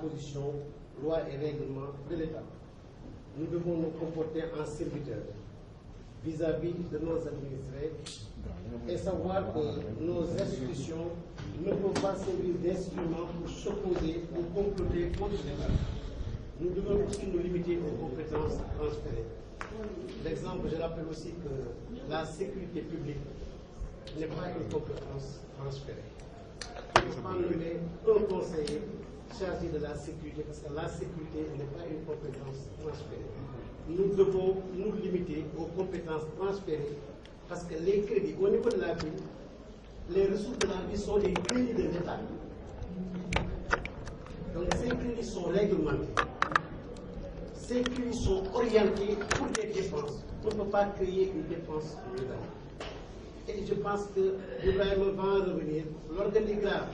dispositions, lois et règlements de l'État. Nous devons nous comporter en serviteurs vis-à-vis de nos administrés et savoir que nos institutions ne peuvent pas servir d'instruments pour s'opposer ou comploter contre l'État. Nous devons aussi nous limiter aux compétences transférées. L'exemple, je rappelle aussi que la sécurité publique n'est pas une compétence transférée. Il ne faut pas nommer un conseiller chargé de la sécurité parce que la sécurité n'est pas une compétence transférée. Nous devons nous limiter aux compétences transférées parce que les crédits au niveau de la ville, les ressources de la ville sont les crédits de l'État. Donc ces crédits sont réglementés. Ces crédits sont orientés pour des dépenses. On ne peut pas créer une dépense nouvelle. Et je pense que Ibrahima va en revenir. L'organigramme,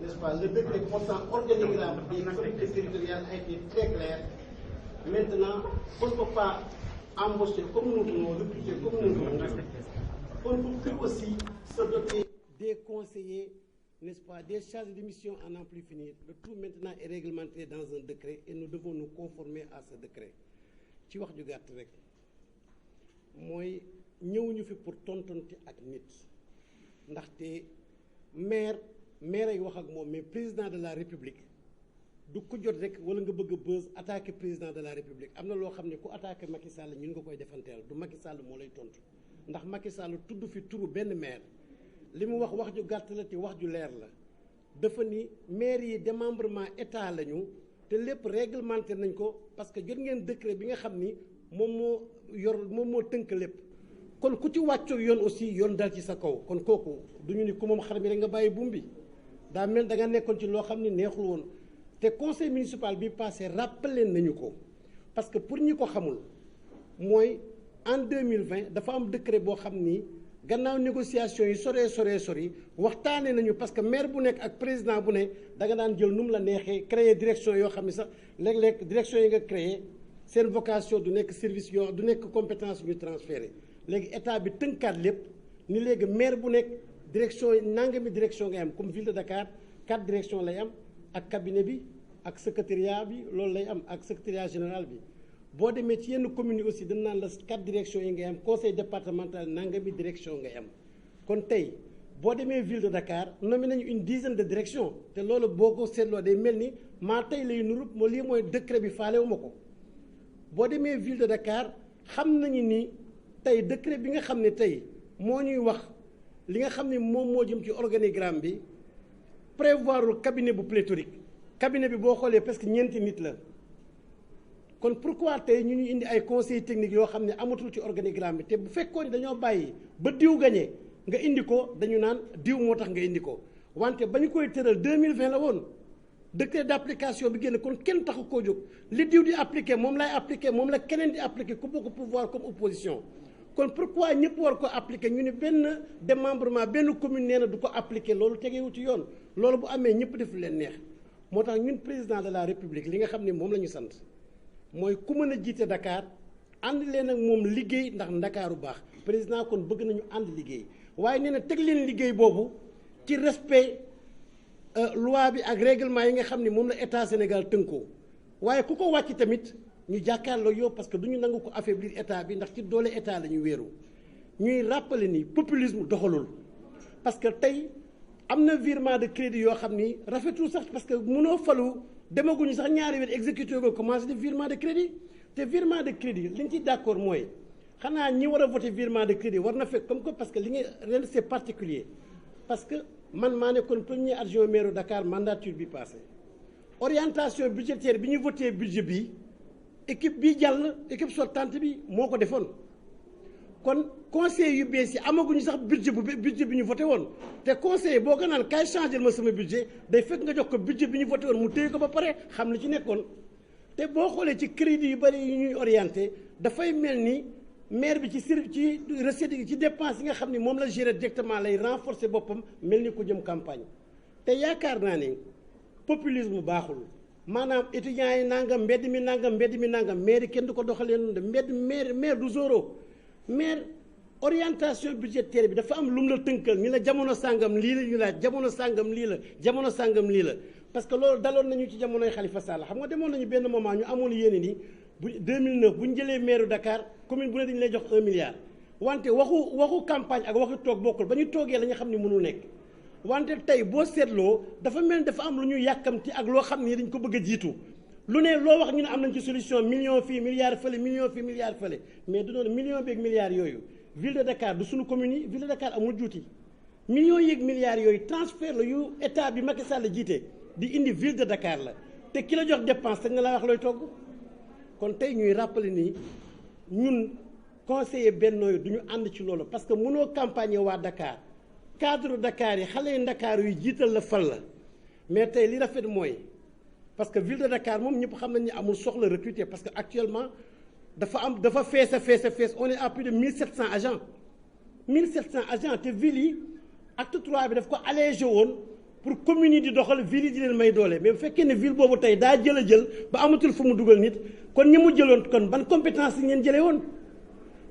n'est-ce pas, le décret portant organigramme des collectivités territoriales a été très clair. Maintenant, on ne peut pas embaucher comme nous voulons, recruter comme nous voulons. On ne peut plus aussi se doter des conseillers, n'est-ce pas, des charges de mission à n'en plus finir. Le tout maintenant est réglementé dans un décret et nous devons nous conformer à ce décret. ci wax ju gàtt rek mooy ñëwuñu fi pour tontonte ak nit ndaxte maire ay wax ak moom mais président de la république du ko jot rek wala nga bëgg a buzz attaquer président de la république am na loo xam ne ku attaquer Macky Sall ñun nga koy defanteel du Macky Sall moo lay tontu ndax Macky Sall tudd fi turu benn maire li mu wax ju gàtt la te wax ju leer la dafa ni maire yi démembrement état lañu te lépp réglementé nañ ko parce que jot ngeen décret bi nga xam ni moom moo tënk lépp kon ku ci wàccoo yoon aussi yoon dal ci sa kaw kon kooku du ñu ni ku moom xar mi rek nga bàyyi buum bi daa mel da nga nekkoon ci loo xam ni neexul woon te conseil municipal bi passé rappelé nañu ko parce que pour ñi ko xamul mooy en 2020 dafa am décret boo xam ni gannaaw négociation yi sori waxtaanee nañu parce que maire bu nekk ak président bu ne da nga daan jël nu mu la neexee créer direction yoo xam ne sax léeg-léeg direction yi nga créer seen vocation du nekk service yoo du nekk compétence ñu transféré léegi état bi tënkaat lépp ni léegi maire bu nekk direction nangami direction ngay am comme ville de Dakar 4 directions lay am ak cabinet bi ak secrétariat bi loolu lay am ak secrétariat général bi boo demee ci yenn communes yi aussi dañ naan la 4 directions yi ngay am conseil départemental nangami direction ngay am kon tey boo demee ville de Dakar nommé nañu une dizaine de directions te loolu boo ko seetloo day mel ni maa tey lay nuru moo lii mooy décret bi faalewu ma ko boo demee ville de Dakar xam nañu ni tey décret bi nga xam ne tey moo ñuy wax li nga xam ne moom moo jëm ci organigramme bi prévoirul cabinet bu pléthorique cabinet bi boo xoolee presque ñeenti nit la kon pourquoi tey ñu indi ay conseils techniques yoo xam ne amatul ci organigramme bi te bu fekkoon dañoo bàyyi ba diw gañe nga indi ko dañu naan diw moo tax nga indi ko wante ba ñu koy tëral 2020 la woon décret d'application bi génn kon kenn taxu koo jóg li diw di appliquer moom lay appliquer moom la keneen di appliquer ku bokk pouvoir comme opposition kon pourquoi ñëpp war ko appliquer ñu ne benn démembrement benn commune nee na du ko appliquer loolu tegewu ci yoon loolu bu amee ñëpp def leen neex moo tax ñun président de la république li nga xam ne moom la ñu sant mooy ku mën a jiite Dakar ànd leen ak moom liggéey ndax Ndakaaru baax président kon bëgg nañu ànd liggéey waaye nee na teg leen liggéey boobu ci respect loi bi ak règlement yi nga xam ne moom la état Sénégal tënkoo waaye ku ko wàcc tamit ñu jàkkaarloo yow parce que du ñu nangu ko affaiblir état bi ndax ci doole état la ñu wéeru ñuy rappeler ni populisme doxalul parce que tey am na virement de crédit yoo xam ni rafetul sax parce que mënoo falu demaguñu sax ñaari weer exécuté ko commencé def virement de crédit te virement de crédit li ñu ci d'accord mooy xanaa ñi war a voter virement de crédit war na fekk comme que parce que li nga ren c'est particulier parce que man maa nekkoon premier adjoint maire Dakar mandature bi passé orientation budgétaire bi ñu voté budget bi équipe bi jàll équipe sortante bi moo ko defoon kon conseil yu bees yi amaguñu sax budget bi ñu voté woon te conseil boo ko naan kaay changer ma sama budget day fekk nga jox ko budget bi ñu voté woon mu téye ko ba pare xam li ci nekkoon te boo xoolee ci crédit yu bëri yu ñuy orienté dafay mel ni maire bi ci recette yi ci dépense yi nga xam ni moom la gérer directement lay renforcer boppam mel ni ko jëm campagne te yaakaar naa ne populisme bu baaxul maanaam étudiants yi nangam mbedd mi nangam maire kenn du ko doxalee noonu de maire du zéro maire orientation budgétaire bi dafa am lu mu la tënkal ni la jamono sàngam lii la ñu laaj jamono sàngam lii la parce que loolu daloon nañu ci jamonoy Khalifa Sall xam nga demoon nañu benn moment ñu amoon yéene ni bu 2009 bu ñu jëlee maire Dakar commune bu ne dañu lay jox 1 milliard wante waxu campagne ak waxu toog bokkul ba ñu toogee la ñu xam ne mënul nekk wante tey boo seetloo dafa mel ni dafa am lu ñu yàkkamti ak loo xam ni dañ ko bëgg a jiitu lu ne loo wax ñu ne am nañ ci solution million fii milliard fële million fii milliard fële mais du noonu million beeg milliards yooyu ville de Dakar du suñu commune yi ville de Dakar amul juuti millions yeeg milliards yooyu transfert la yu état bi Macky Sall jiite di indi ville de Dakar la te ki la jox dépense dañ la wax looy togg kon tey ñuy rappeler ni ñun conseiller Benno yi du ñu ànd ci loolu parce que mënoo campagne waa Dakar cadre Dakar yi xale yu Dakar yu jiital la fal la mais tey li rafet mooy parce que ville de Dakar moom ñëpp xam nañ ni amul soxla recruter parce que actuellement dafa fees on est à plus de 1700 agents 1700 agents te ville yi acte 3 bi daf ko allégé woon pour communes yi di doxal ville yi di leen may doole mais bu fekkee ne ville boobu tey daa jël ba amatul fu mu dugal nit kon ñi mu jëloon kon ban compétence yi ngeen jëlee woon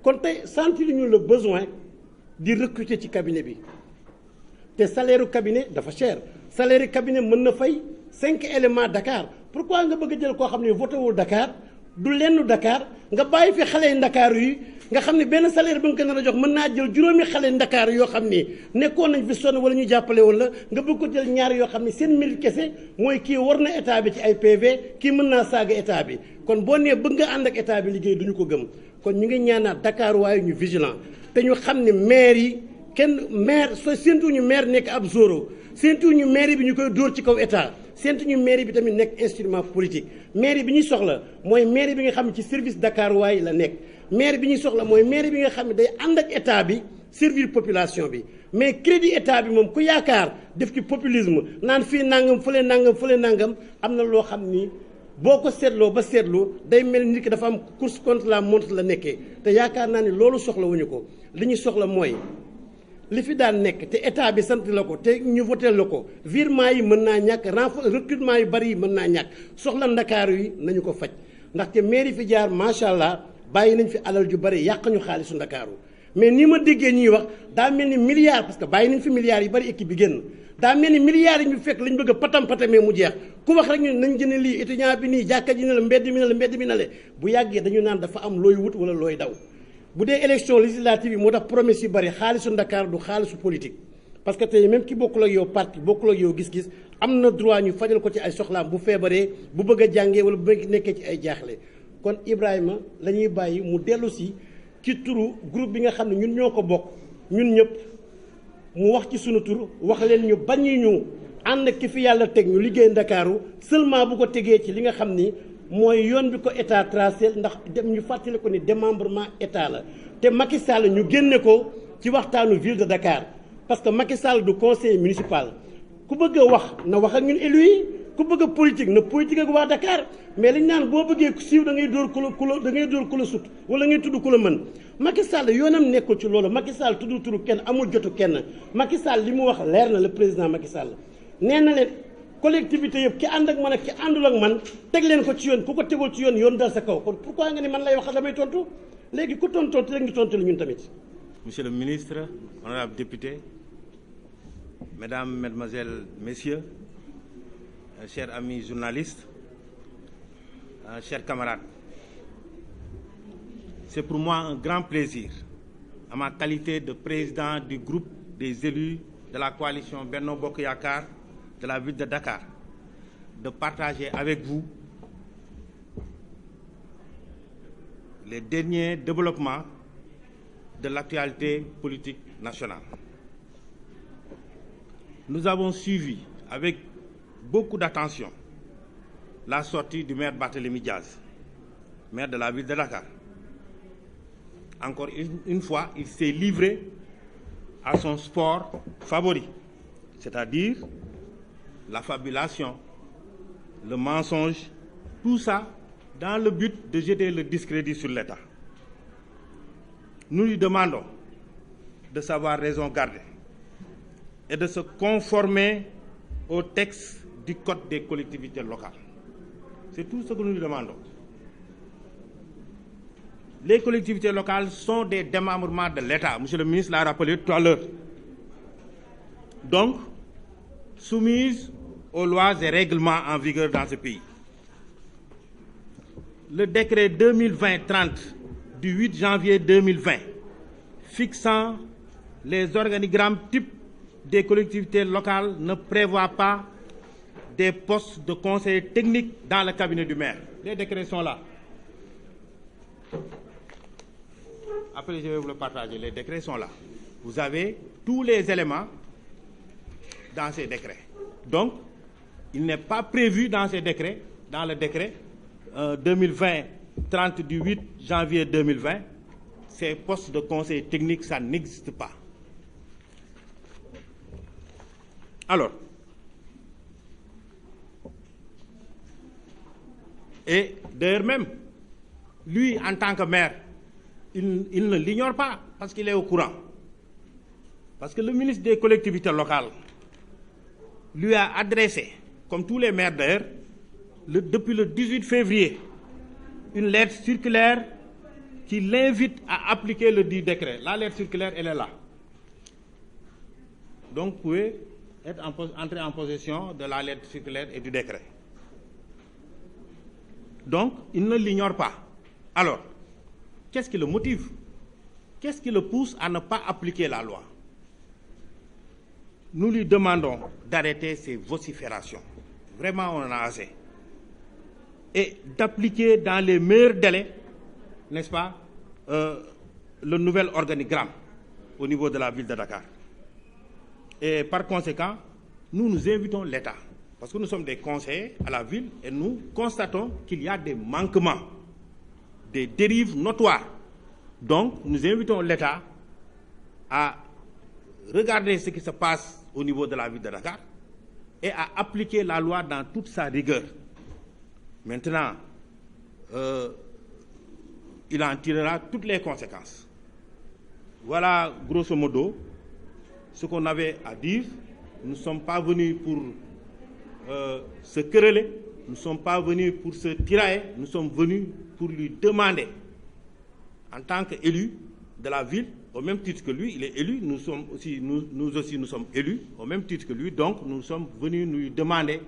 kon tey sentir ñu le besoin di recruter ci cabinet bi te salaire u cabinet dafa cher salaire u cabinet mën na fay 5 éléments Dakar pourquoi nga bëgg a jël koo xam ne voté wul Dakar du lenn Dakar nga bàyyi fi xale yu Dakar yi nga xam ne benn salaire ba nga ko nar a jox mën naa jël juróomi xale Dakar yoo xam ni nekkoon nañ fi sonn wala ñu jàppale woon la nga bëgg ko jël ñaar yoo xam ne seen mérite kese mooy kii war na état bi ci ay PV kii mën naa saaga état bi kon boo nee bëgg nga ànd ak état bi liggéey duñu ko gëm kon ñu ngi ñaanaat Dakar waaye ñu vigilant te ñu xam ne maire yi kenn maire soo séentuñu maire nekk ab zoro séentuñu maire bi ñu koy dóor ci kaw état séentuñu maire bi tamit nekk instrument politique maire bi ñuy soxla mooy maire bi nga xam ne ci service Dakar waaye la nekk maire bi ñuy soxla mooy maire bi nga xam ne day ànd ak état bi servir population bi mais crédit état bi moom ku yaakaar def ci populisme naan fii nangam fële nangam am na loo xam ni boo ko seetloo ba seetlu day mel nit ki dafa am course contre la montre la nekkee te yaakaar naa ni loolu soxla wuñu ko li ñu soxla mooy li fi daan nekk te état bi sant la ko te ñu voté la ko virement yi mën naa ñàkk recrutement yu bari yi mën naa ñàkk soxla ndakaaru yi nañu ko faj ndaxte mairie fi jaar macha allah bàyyi nañ fi alal ju bari yàq ñu xaalisu ndakaaru mais ni ma déggee ñuy wax daa mel ni milliards parce que bàyyi nañ fi milliards yu bari équipe bi génn daa mel ni milliards yi ñu fekk lañ bëgg a patamee mu jeex ku wax rek ñu nañ jëne lii étudiant bi nii jàkka ji ne la mbedd mi ne la bu yàggee dañu naan dafa am looy wut wala looy daw bu dee élection législative yi moo tax promesse yu bari xaalisu Dakar du xaalisu politique parce que tey même ki bokkul ak yow parti bokkul ak yow gis-gis am na droit ñu fajal ko ci ay soxlaam bu feebaree bu bëgg a jàngee wala bu bëgg nekkee ci ay jaaxle kon Ibrahima la ñuy bàyyi mu dellu si ci turu groupe bi nga xam ne ñun ñoo ko bokk ñun ñëpp mu wax ci sunu tur wax leen ñu bañ ñu ànd ki fi yàlla teg ñu liggéey Ndakaaru seulement bu ko tegee ci li nga xam ni mooy yoon bi ko état tracé ndax dem ñu fàttali ko ni démembrement état la te Macky Sall ñu génne ko ci waxtaanu ville de Dakar parce que Macky Sall du conseiller municipal ku bëgg a wax na wax ak ñun élus yi ku bëgg a politique na politique ak waa Dakar mais liñ naan boo bëggee siiw da ngay dóor ku la sut wala ngay tudd ku la mën Macky Sall yoonam nekkul ci loolu Macky Sall tudd turu kenn amul jotu kenn Macky Sall li mu wax leer na le président Macky Sall nee na leen collectivité yëpp ki ànd ak man ak ki àndul ak man teg leen ko ci yoon ku ko tegul ci yoon yoon dal sa kaw kon pourquoi nga ni man lay wax damay tontu léegi ku tontu rek ñu tontu la ñun tamit. Monsieur le ministre, honorables députés, mesdames, mesdemoiselles, messieurs, chers amis journalistes, chers camarades, c'est pour moi un grand plaisir, à ma qualité de président du groupe des élus de la coalition Benno Bokk Yakaar de la ville de Dakar, de partager avec vous les derniers développements de l'actualité politique nationale. Nous avons suivi avec beaucoup d'attention la sortie du maire Barthélémy Diaz, maire de la ville de Dakar. Encore une fois, il s'est livré à son sport favori, c'est-à-dire la fabulation, le mensonge, tout ça dans le but de jeter le discrédit sur l'État. Nous lui demandons de savoir raison garder et de se conformer au texte du Code des collectivités locales. C'est tout ce que nous lui demandons. Les collectivités locales sont des démembrements de l'État. Monsieur le ministre l'a rappelé tout à l'heure. Donc, soumises aux lois et règlements en vigueur dans ce pays. Le décret 2020-30 du 8 janvier 2020 fixant les organigrammes types des collectivités locales ne prévoit pas des postes de conseiller technique dans le cabinet du maire. Les décrets sont là. Après, je vais vous le partager. Les décrets sont là. Vous avez tous les éléments dans ces décrets. Donc, il n'est pas prévu dans ces décrets, dans le décret 2020-30 du 8 janvier 2020, ces postes de conseiller technique, ça n'existe pas. Alors, et d'ailleurs même, lui, en tant que maire, il ne l'ignore pas parce qu'il est au courant. Parce que le ministre des collectivités locales lui a adressé, comme tous les maires d'ailleurs, depuis le 18 février, une lettre circulaire qui l'invite à appliquer le dit décret. La lettre circulaire, elle est là. Donc, vous pouvez entrer en possession de la lettre circulaire et du décret. Donc, il ne l'ignore pas. Alors, qu'est-ce qui le motive? Qu'est-ce qui le pousse à ne pas appliquer la loi? Nous lui demandons d'arrêter ces vociférations. Vraiment, on en a assez. Et d'appliquer dans les meilleurs délais, n'est-ce pas, le nouvel organigramme au niveau de la ville de Dakar. Et par conséquent, nous invitons l'État, parce que nous sommes des conseillers à la ville et nous constatons qu'il y a des manquements, des dérives notoires. Donc, nous invitons l'État à regarder ce qui se passe au niveau de la ville de Dakar et à appliquer la loi dans toute sa rigueur. Maintenant, il en tirera toutes les conséquences. Voilà, grosso modo, ce qu'on avait à dire. Nous ne sommes pas venus pour se quereller, nous ne sommes pas venus pour se tirailler, nous sommes venus pour lui demander, en tant qu'élu de la ville, au même titre que lui, il est élu, nous aussi nous sommes élus, au même titre que lui, donc nous sommes venus lui demander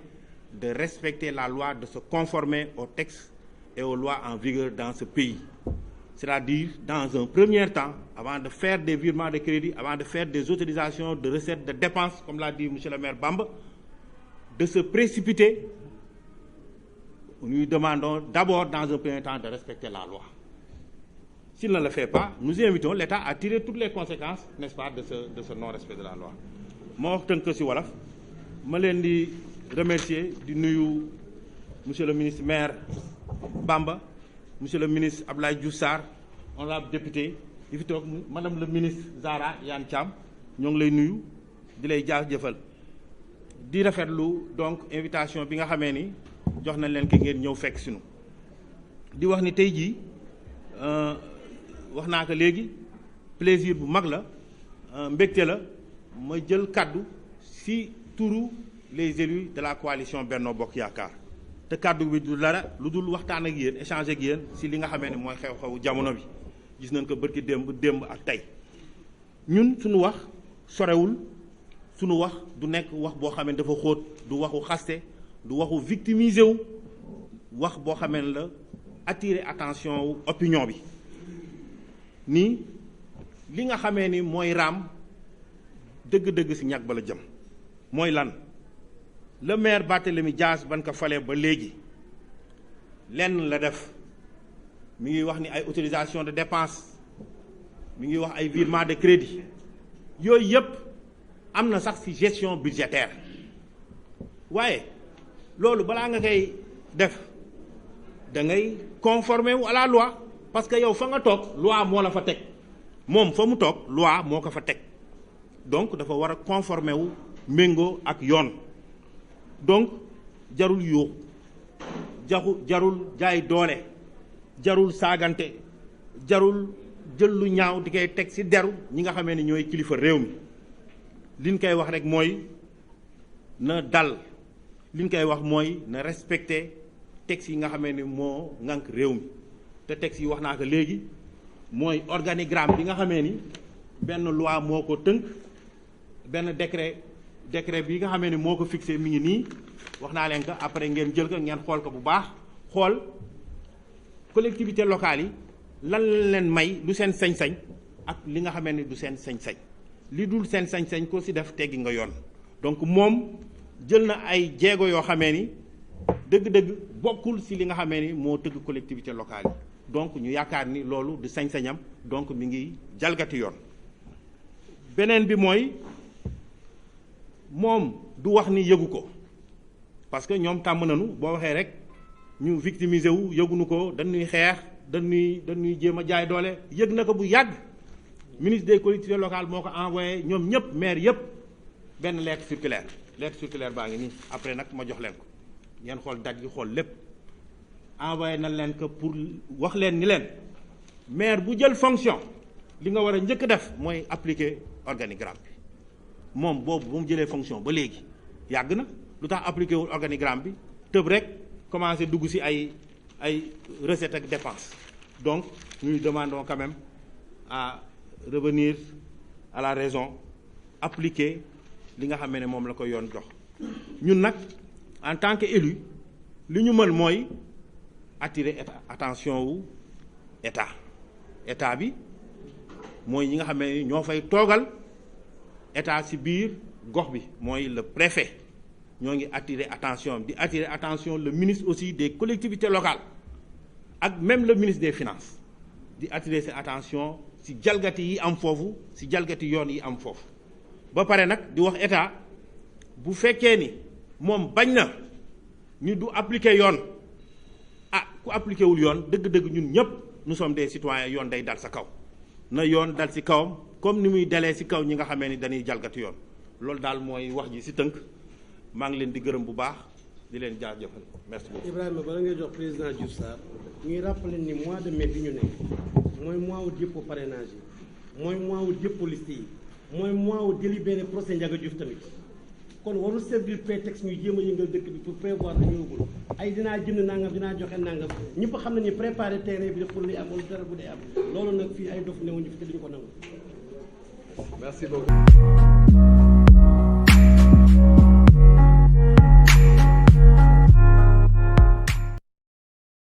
de respecter la loi, de se conformer aux textes et aux lois en vigueur dans ce pays. C'est-à-dire, dans un premier temps, avant de faire des virements de crédit, avant de faire des autorisations de recettes, de dépenses, comme l'a dit M. le maire Bamba, de se précipiter. Nous lui demandons d'abord, dans un premier temps, de respecter la loi. S'il ne le fait pas, nous invitons l'État à tirer toutes les conséquences, n'est-ce pas, de ce non-respect de la loi. Moi, je suis remercier du nuyu monsieur le ministre maire Bamba, monsieur le ministre Abdoulaye Diouf Sarr, honorable député, madame le ministre Zahra Iyane Thiam, ñoo ngi lay nuyu di lay jaajëfal di rafetlu donc invitation bi nga xamee ni jox nañ leen ko ngeen ñëw fekk sinu di wax ni tey jii wax naa ko léegi plaisir bu mag la mbégte la ma jël kaddu si turu les élus de la coalition Benno Bokk Yaakaar te kaddu bi du dara lu dul waxtaan ak yéen échanger ak yéen si li nga xamee ne mooy xew-xewu jamono bi gis nañ ko bërki démb ak tey ñun suñu wax sorewul suñu wax du nekk wax boo xamee ne dafa xóot du waxu xaste du waxu victimiser wu wax boo xamee ne la attirer attention wu opinion bi nii li nga xamee ni mooy raam dëgg-dëgg si ñàkk ba la jëm mooy lan le maire Barthélémy Dias ban ko falee ba léegi lenn la def mi ngi wax ni ay autorisation de dépense mi ngi wax ay virement de crédit yooyu yëpp am na sax ci gestion budgétaire waaye loolu balaa nga koy def da ngay conformer wu à la loi parce que yow fa nga toog loi moo la fa teg moom fa mu toog loi moo ko fa teg donc dafa war a conformer wu méngoo ak yoon donc jarul yóoxu jarul jaay doole jarul saagante jarul jël lu ñaaw di koy teg ci deru ñi nga xamee ne ñooy kilifa réew mi liñ koy wax rek mooy na dal liñ koy wax mooy na respecter texte yi nga xamee ni moo ŋànk réew mi te texte yi wax naa ko léegi mooy organigramme bi nga xamee ni benn loi moo ko tënk benn décret bi nga xamee ni moo ko fixé mi ngi nii wax naa leen ko après ngeen jël ko ngeen xool ko bu baax xool collectivité locale yi lan la leen may lu seen sañ-sañ ak li nga xamee ni du seen sañ-sañ li dul seen sañ-sañ ko ci def teggi nga yoon donc moom jël na ay jéego yoo xamee ni dëgg-dëgg bokkul ci li nga xamee ni moo tëgg collectivité locale yi donc ñu yaakaar ni loolu du sañ-sañam donc mi ngi jalgati yoon beneen bi mooy moom du wax ni yëgu ko parce que ñoom tàmm nañu boo waxee rek ñu victimiser wu yëgunu ko dañuy xeex dañuy jéem a jaay doole yëg na ko bu yàgg ministre des collectivités locales moo ko envoyé ñoom ñëpp maire yëpp benn lettre circulaire baa ngi nii après nag ma jox leen ko ngeen xool daj gi xool lépp envoyé na leen ko pour wax leen ni leen maire bu jël fonction li nga war a njëkk def mooy appliquer organigramme bi moom boobu bu mu jëlee fonction ba léegi yàgg na lu tax appliqué wul organigramme bi tëb rek commencé dugg ci ay recettes ak dépenses donc nous demandons quand même à revenir à la raison appliquer li nga xam ne moom la ko yoon jox ñun nag en tant que élu li ñu mën mooy attirer attention wu état bi mooy ñi nga xam ne ñoo fay toogal état ci biir gox bi mooy le préfet ñoo ngi attirer attention le ministre aussi des collectivités locales ak même le ministre des finances di attirer seen attention ci jalgati yi am foofu ci jalgati yoon yi am foofu ba pare nag di wax état bu fekkee ni moom bañ na ni du appliquer yoon ku appliquer wul yoon dëgg-dëgg ñun ñëpp nous sommes des citoyens yoon day dal sa kaw na yoon dal ci kawam comme ni muy dalee ci kaw ñi nga xamee ni dañuy jalgati yoon loolu daal mooy wax ji ci tënk maa ngi leen di gërëm bu baax di leen jaajëfal merci beaucoup. Ibrahima bala ngay jox président Diouf Sarr ñuy rappeler ni mois de mai bi ñu nekk mooy mois wu dépôt parrainage yi mooy mois wu dépôt liste yi mooy mois wu délibéré procès Ndiaga Diouf tamit kon warul servir prétexte ñuy jéem a yëngal dëkk bi pour prévoir na ñëwagul ay dinaa jënd nangam dinaa joxe nangam ñëpp xam nañu préparer terrain bi pour li am wala dara bu dee am loolu nag fii ay dof newuñu fi te duñu ko nangu. Merci beaucoup.